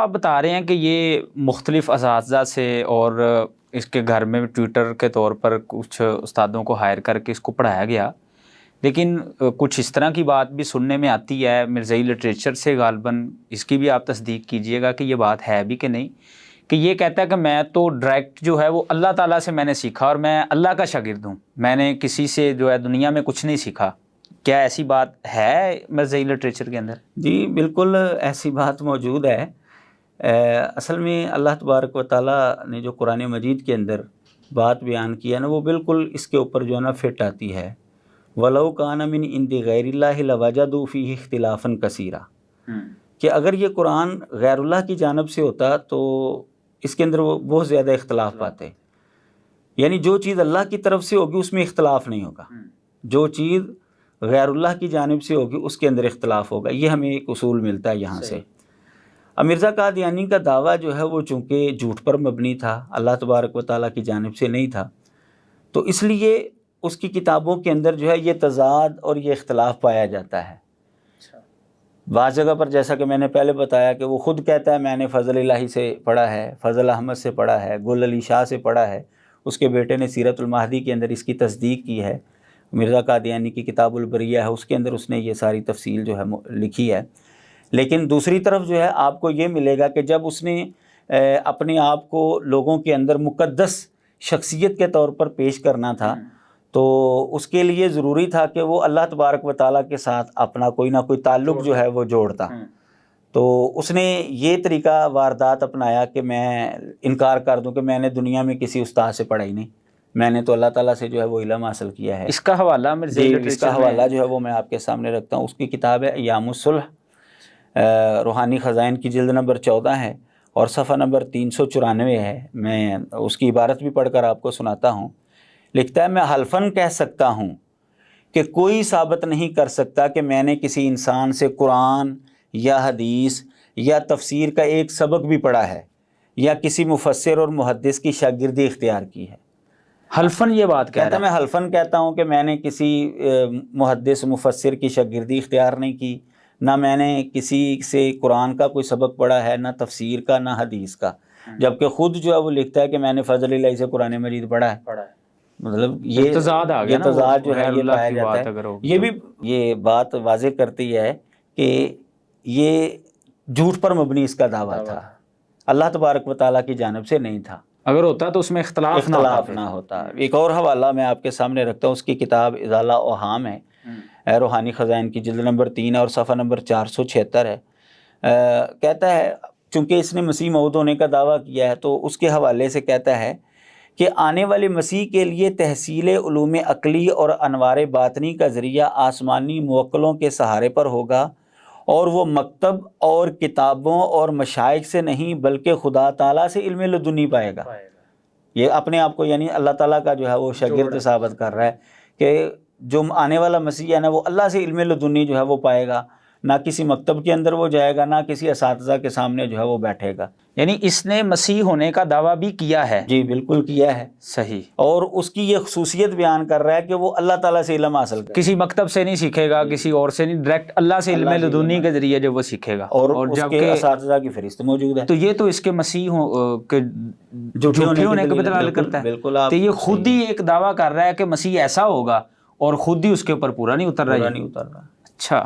آپ بتا رہے ہیں کہ یہ مختلف اساتذہ سے اور اس کے گھر میں ٹیوٹر کے طور پر کچھ استادوں کو ہائر کر کے اس کو پڑھایا گیا، لیکن کچھ اس طرح کی بات بھی سننے میں آتی ہے مرزائی لٹریچر سے، غالباً اس کی بھی آپ تصدیق کیجئے گا کہ یہ بات ہے بھی کہ نہیں، کہ یہ کہتا ہے کہ میں تو ڈائریکٹ جو ہے وہ اللہ تعالیٰ سے میں نے سیکھا اور میں اللہ کا شاگرد ہوں، میں نے کسی سے جو ہے دنیا میں کچھ نہیں سیکھا۔ کیا ایسی بات ہے مرزائی لٹریچر کے اندر؟ جی بالکل ایسی بات موجود ہے۔ اصل میں اللہ تبارک و تعالیٰ نے جو قرآن مجید کے اندر بات بیان کی ہے نا، وہ بالکل اس کے اوپر جو ہے نا فٹ آتی ہے۔ وَلَوْ كَانَ مِنْ عِنْدِ غَيْرِ اللَّهِ لَوَجَدُوا فِيهِ اخْتِلَافًا كَثِيرًا، کہ اگر یہ قرآن غیر اللہ کی جانب سے ہوتا تو اس کے اندر وہ بہت زیادہ اختلاف پاتے، یعنی جو چیز اللہ کی طرف سے ہوگی اس میں اختلاف نہیں ہوگا، جو چیز غیر اللہ کی جانب سے ہوگی اس کے اندر اختلاف ہوگا۔ یہ ہمیں ایک اصول ملتا ہے یہاں سے۔ اب مرزا قادیانی کا دعویٰ جو ہے وہ چونکہ جھوٹ پر مبنی تھا، اللہ تبارک و تعالیٰ کی جانب سے نہیں تھا، تو اس لیے اس کی کتابوں کے اندر جو ہے یہ تضاد اور یہ اختلاف پایا جاتا ہے۔ بعض جگہ پر جیسا کہ میں نے پہلے بتایا کہ وہ خود کہتا ہے میں نے فضل الہی سے پڑھا ہے، فضل احمد سے پڑھا ہے، گل علی شاہ سے پڑھا ہے، اس کے بیٹے نے سیرت المہدی کے اندر اس کی تصدیق کی ہے، مرزا قادیانی کی کتاب البریہ ہے اس کے اندر اس نے یہ ساری تفصیل جو ہے لکھی ہے۔ لیکن دوسری طرف جو ہے آپ کو یہ ملے گا کہ جب اس نے اپنے آپ کو لوگوں کے اندر مقدس شخصیت کے طور پر پیش کرنا تھا تو اس کے لیے ضروری تھا کہ وہ اللہ تبارک و تعالیٰ کے ساتھ اپنا کوئی نہ کوئی تعلق جو ہے وہ جوڑتا، تو اس نے یہ طریقہ واردات اپنایا کہ میں انکار کر دوں کہ میں نے دنیا میں کسی استاد سے پڑھا ہی نہیں، میں نے تو اللہ تعالیٰ سے جو ہے وہ علم حاصل کیا ہے۔ اس کا حوالہ مرزائی اس کا حوالہ جو ہے وہ میں آپ کے سامنے رکھتا ہوں، اس کی کتاب ہے ایام الصلح، روحانی خزائن کی جلد نمبر 14 ہے اور صفحہ نمبر 394 ہے۔ میں اس کی عبارت بھی پڑھ کر آپ کو سناتا ہوں۔ لکھتا ہے میں حلفاً کہہ سکتا ہوں کہ کوئی ثابت نہیں کر سکتا کہ میں نے کسی انسان سے قرآن یا حدیث یا تفسیر کا ایک سبق بھی پڑھا ہے یا کسی مفسر اور محدث کی شاگردی اختیار کی ہے۔ حلفاً یہ بات کہتا ہے میں حلفاً کہتا ہوں کہ میں نے کسی محدث مفسر کی شاگردی اختیار نہیں کی، نہ میں نے کسی سے قرآن کا کوئی سبق پڑھا ہے، نہ تفسیر کا، نہ حدیث کا، جبکہ خود جو ہے وہ لکھتا ہے کہ میں نے فضل الہی سے قرآن مجید پڑھا ہے۔ مطلب یہ تضاد آ گیا، تضاد جو ہے یہ پایا جاتا ہے۔ یہ بھی یہ بات واضح کرتی ہے کہ یہ جھوٹ پر مبنی اس کا دعویٰ تھا، اللہ تبارک و تعالیٰ کی جانب سے نہیں تھا۔ اگر ہوتا تو اس میں اختلاف نہ ہوتا۔ ایک اور حوالہ میں آپ کے سامنے رکھتا ہوں، اس کی کتاب ازالہ اوہام ہے، روحانی خزائن کی جلد نمبر 3 اور صفحہ نمبر 476 ہے۔ کہتا ہے چونکہ اس نے مسیح موعود ہونے کا دعویٰ کیا ہے تو اس کے حوالے سے کہتا ہے کہ آنے والے مسیح کے لیے تحصیل علوم عقلی اور انوار باطنی کا ذریعہ آسمانی موکلوں کے سہارے پر ہوگا، اور وہ مکتب اور کتابوں اور مشائخ سے نہیں بلکہ خدا تعالیٰ سے علم لدنی پائے گا۔ یہ اپنے آپ کو یعنی اللہ تعالیٰ کا جو ہے وہ شاگرد ثابت کر رہا ہے کہ جو آنے والا مسیح ہے نا وہ اللہ سے علم لدنی جو ہے وہ پائے گا، نہ کسی مکتب کے اندر وہ جائے گا، نہ کسی اساتذہ کے سامنے جو ہے وہ بیٹھے گا۔ یعنی اس نے مسیح ہونے کا دعویٰ بھی کیا ہے؟ جی بالکل کیا ہے، صحیح۔ اور اس کی یہ خصوصیت بیان کر رہا ہے کہ وہ اللہ تعالیٰ سے علم حاصل کرے، کسی مکتب سے نہیں سیکھے گا، کسی اور سے نہیں، ڈائریکٹ اللہ سے علم لدنی کے ذریعے جو وہ سیکھے گا، اور اس کے اساتذہ کی فہرست موجود ہے۔ تو یہ تو اس کے مسیح کے جھوٹے ہونے کا بھی دلالت کرتا ہے۔ بالکل، تو یہ خود ہی ایک دعویٰ کر رہا ہے کہ مسیح ایسا ہوگا اور خود ہی اس کے اوپر پورا نہیں اتر رہا۔ اچھا